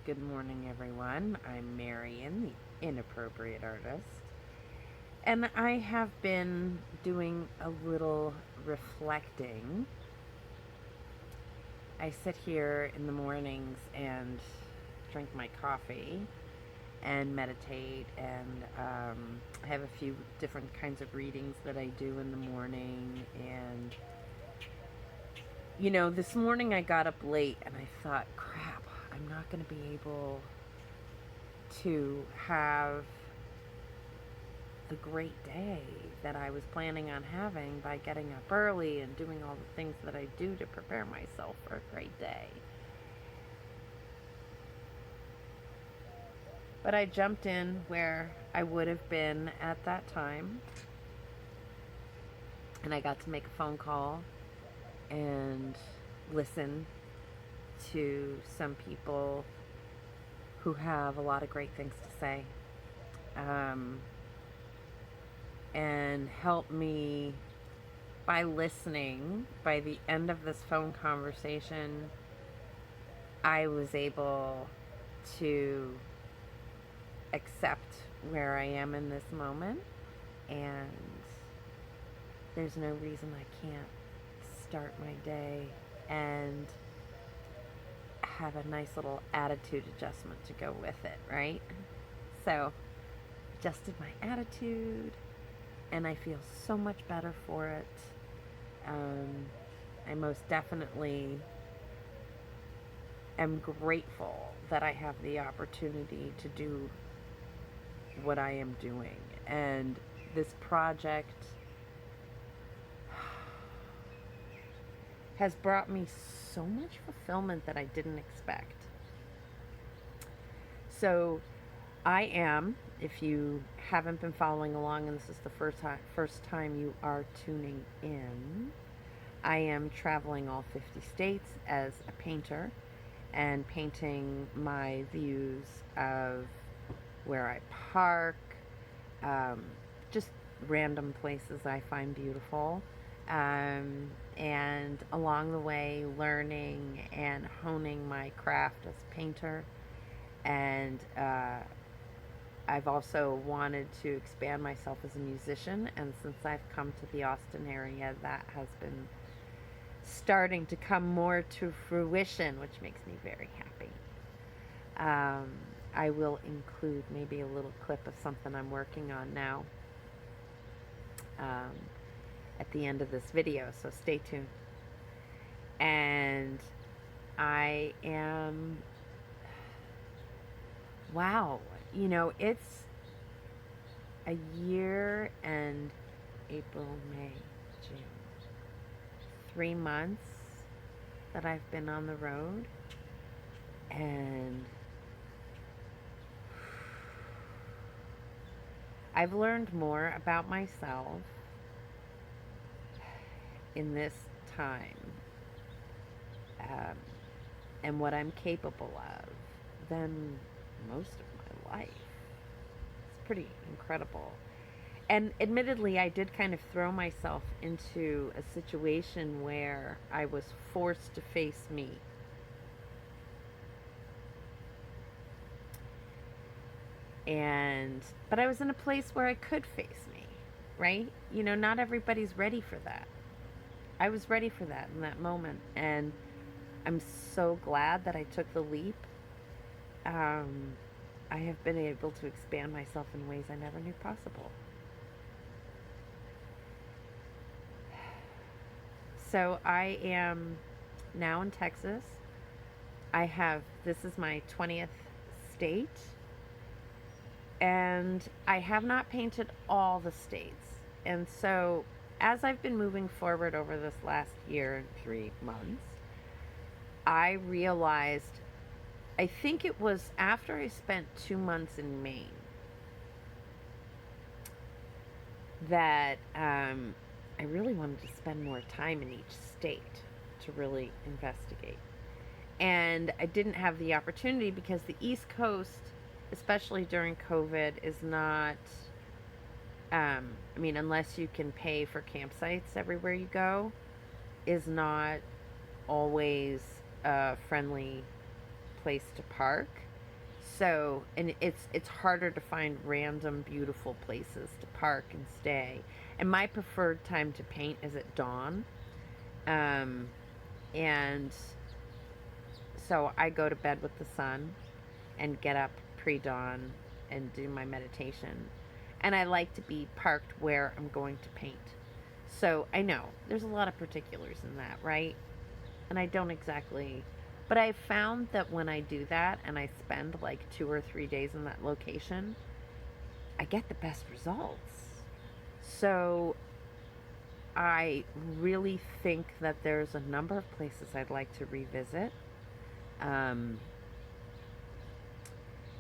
Good morning, everyone. I'm Marion, the Inappropriate Artist, and I have been doing a little reflecting. I sit here in the mornings and drink my coffee and meditate, and I have a few different kinds of readings that I do in the morning. And this morning I got up late and I thought, crap, I'm not going to be able to have the great day that I was planning on having by getting up early and doing all the things that I do to prepare myself for a great day. But I jumped in where I would have been at that time, and I got to make a phone call and listen to some people who have a lot of great things to say, and help me by listening. By the end of this phone conversation, I was able to accept where I am in this moment, and there's no reason I can't start my day and have a nice little attitude adjustment to go with it, right? So, adjusted my attitude, and I feel so much better for it. I most definitely am grateful that I have the opportunity to do what I am doing. And this project has brought me so much fulfillment that I didn't expect. So I am, if you haven't been following along and this is the first time you are tuning in, I am traveling all 50 states as a painter and painting my views of where I park, just random places I find beautiful. And along the way, learning and honing my craft as a painter. And I've also wanted to expand myself as a musician. And since I've come to the Austin area, that has been starting to come more to fruition, which makes me very happy. I will include maybe a little clip of something I'm working on now at the end of this video, so stay tuned. And I am, wow, it's a year and April, May, June, 3 months that I've been on the road, and I've learned more about myself in this time, and what I'm capable of than most of my life. It's pretty incredible. And admittedly, I did kind of throw myself into a situation where I was forced to face me. But I was in a place where I could face me, right? Not everybody's ready for that. I was ready for that in that moment, and I'm so glad that I took the leap. I have been able to expand myself in ways I never knew possible. So I am now in Texas. This is my 20th state, and I have not painted all the states. And so as I've been moving forward over this last year and 3 months, I realized, I think it was after I spent 2 months in Maine, that I really wanted to spend more time in each state to really investigate. And I didn't have the opportunity because the East Coast, especially during COVID, is not, unless you can pay for campsites everywhere you go, is not always a friendly place to park. So, and it's harder to find random beautiful places to park and stay. And my preferred time to paint is at dawn. Um, and so I go to bed with the sun and get up pre-dawn and do my meditation. And I like to be parked where I'm going to paint. So I know there's a lot of particulars in that, right? And I don't exactly, but I found that when I do that and I spend like 2 or 3 days in that location, I get the best results. So I really think that there's a number of places I'd like to revisit. And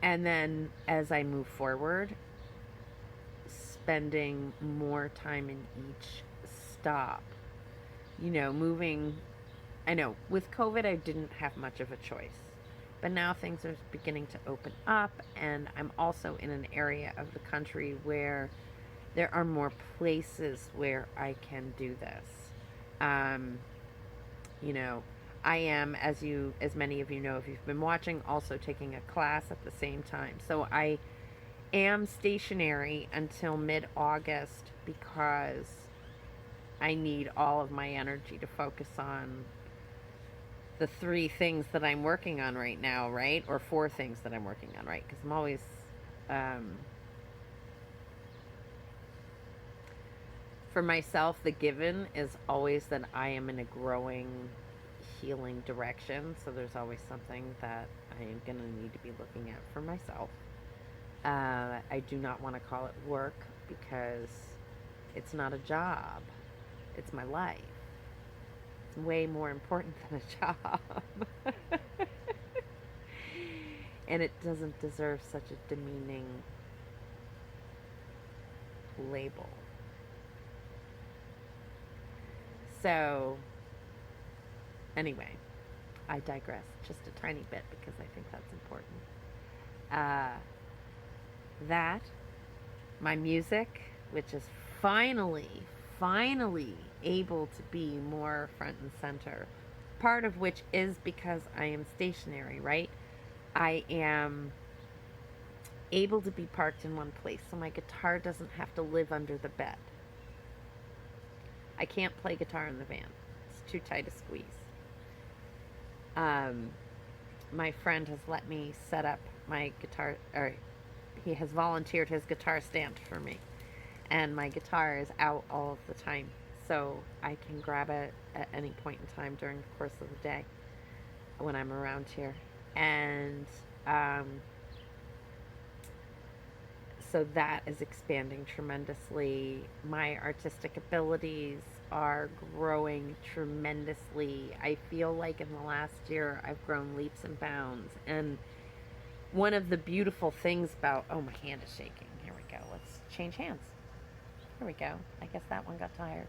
then as I move forward, spending more time in each stop. You know, moving. I know with COVID, I didn't have much of a choice. But now things are beginning to open up, and I'm also in an area of the country where there are more places where I can do this. You know, I am, as many of you know, if you've been watching, also taking a class at the same time. So I am stationary until mid-August because I need all of my energy to focus on the 3 things that I'm working on right now, right? Or 4 things that I'm working on, right? Because I'm always, for myself, the given is always that I am in a growing, healing direction. So there's always something that I am going to need to be looking at for myself. I do not want to call it work because it's not a job. It's my life. It's way more important than a job. And it doesn't deserve such a demeaning label. So, anyway, I digress just a tiny bit because I think that's important. That, my music, which is finally able to be more front and center, part of which is because I am stationary, right? I am able to be parked in one place, so my guitar doesn't have to live under the bed. I can't play guitar in the van. It's too tight a squeeze. My friend has let me set up my guitar, or he has volunteered his guitar stand for me. And my guitar is out all of the time, so I can grab it at any point in time during the course of the day when I'm around here. And so that is expanding tremendously. My artistic abilities are growing tremendously. I feel like in the last year I've grown leaps and bounds. And one of the beautiful things about, oh, my hand is shaking. Here we go. Let's change hands. Here we go. I guess that one got tired.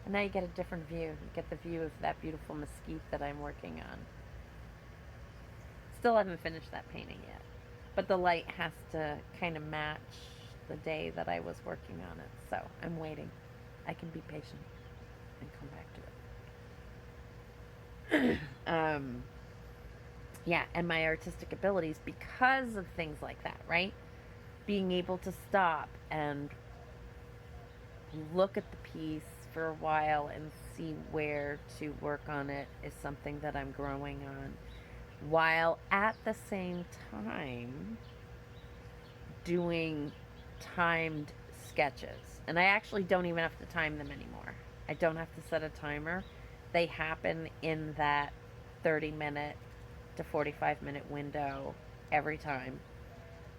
And now you get a different view. You get the view of that beautiful mesquite that I'm working on. Still haven't finished that painting yet. But the light has to kind of match the day that I was working on it. So I'm waiting. I can be patient and come back to it. Yeah, and my artistic abilities, because of things like that, right? Being able to stop and look at the piece for a while and see where to work on it is something that I'm growing on, while at the same time doing timed sketches. And I actually don't even have to time them anymore. I don't have to set a timer. They happen in that 30-minute to 45-minute window every time.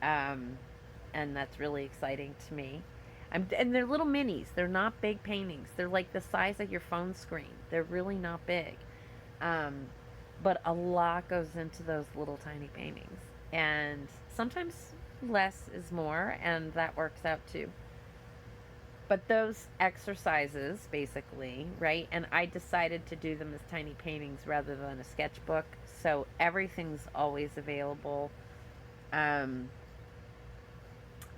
And that's really exciting to me. And they're little minis. They're not big paintings. They're like the size of your phone screen. They're really not big. But a lot goes into those little tiny paintings. And sometimes less is more, and that works out too. But those exercises, basically, right? And I decided to do them as tiny paintings rather than a sketchbook. So everything's always available.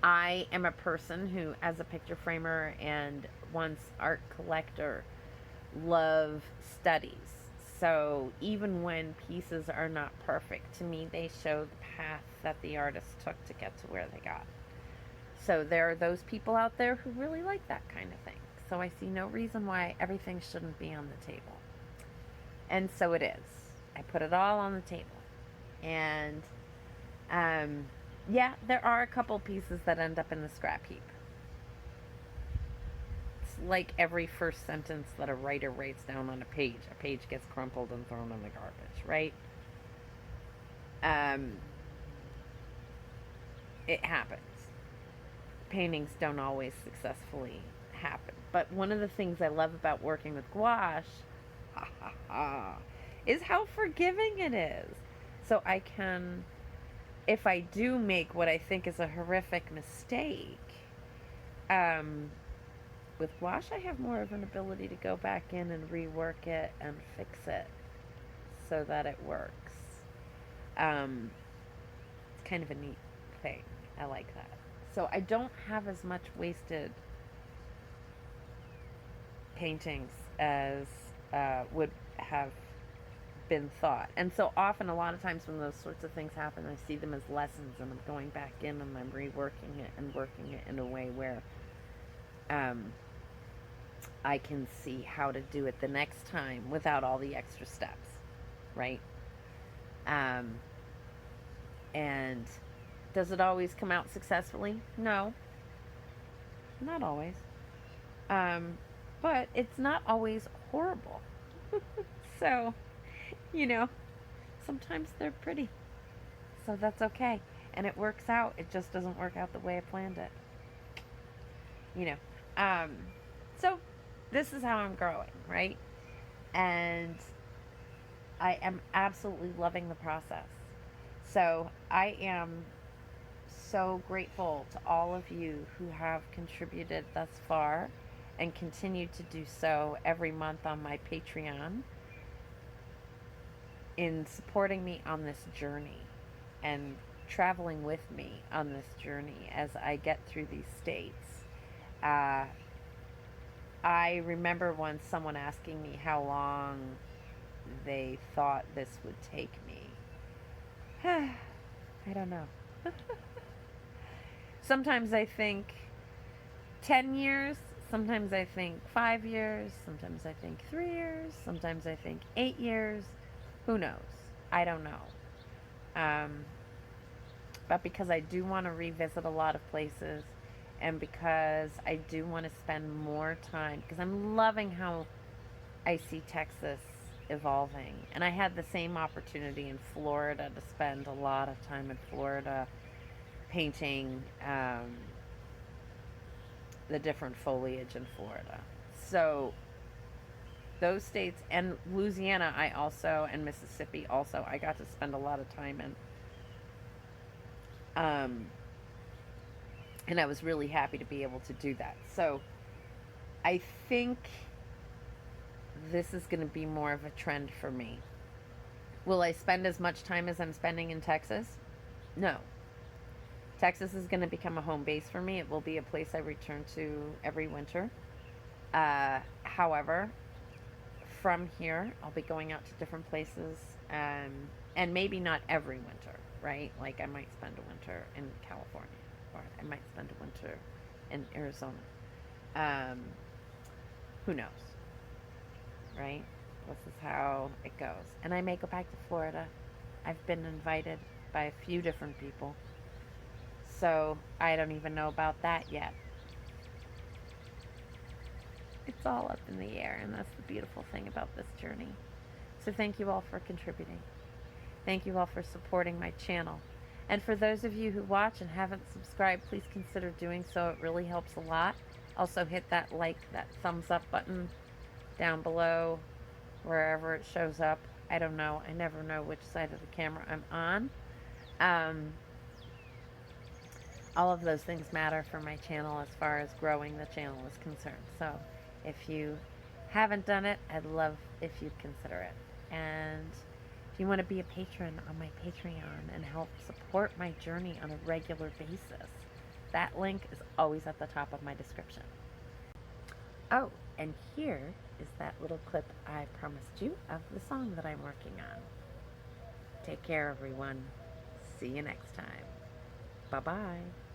I am a person who, as a picture framer and once art collector, love studies. So even when pieces are not perfect, to me, they show the path that the artist took to get to where they got. So there are those people out there who really like that kind of thing. So I see no reason why everything shouldn't be on the table. And so it is. I put it all on the table. And yeah, there are a couple pieces that end up in the scrap heap. It's like every first sentence that a writer writes down on a page gets crumpled and thrown in the garbage, right? It happens. Paintings don't always successfully happen. But one of the things I love about working with gouache is how forgiving it is. So I can, if I do make what I think is a horrific mistake, with gouache I have more of an ability to go back in and rework it and fix it so that it works. It's kind of a neat thing. I like that. So I don't have as much wasted paintings as would have been thought. And so often, a lot of times when those sorts of things happen, I see them as lessons, and I'm going back in and I'm reworking it and working it in a way where I can see how to do it the next time without all the extra steps, right? And does it always come out successfully? No, not always. But it's not always horrible. So, you know, sometimes they're pretty. So that's okay. And it works out. It just doesn't work out the way I planned it. You know. So this is how I'm growing, right? And I am absolutely loving the process. So I am so grateful to all of you who have contributed thus far and continue to do so every month on my Patreon in supporting me on this journey and traveling with me on this journey as I get through these states. I remember once someone asking me how long they thought this would take me. I don't know. Sometimes I think 10 years, sometimes I think 5 years, sometimes I think 3 years, sometimes I think 8 years. Who knows? I don't know. But because I do want to revisit a lot of places, and because I do want to spend more time, because I'm loving how I see Texas evolving. And I had the same opportunity in Florida to spend a lot of time in Florida painting the different foliage in Florida. So those states, and Louisiana I also, and Mississippi also, I got to spend a lot of time in. And I was really happy to be able to do that. So I think this is going to be more of a trend for me. Will I spend as much time as I'm spending in Texas? No. Texas is going to become a home base for me. It will be a place I return to every winter. However, from here, I'll be going out to different places, and maybe not every winter, right? Like I might spend a winter in California, or I might spend a winter in Arizona. Who knows, right? This is how it goes. And I may go back to Florida. I've been invited by a few different people. So I don't even know about that yet. It's all up in the air, and that's the beautiful thing about this journey. So thank you all for contributing. Thank you all for supporting my channel. And for those of you who watch and haven't subscribed, please consider doing so. It really helps a lot. Also hit that like, that thumbs up button down below, wherever it shows up. I don't know. I never know which side of the camera I'm on. All of those things matter for my channel as far as growing the channel is concerned. So if you haven't done it, I'd love if you'd consider it. And if you want to be a patron on my Patreon and help support my journey on a regular basis, that link is always at the top of my description. Oh, and here is that little clip I promised you of the song that I'm working on. Take care, everyone. See you next time. Bye-bye.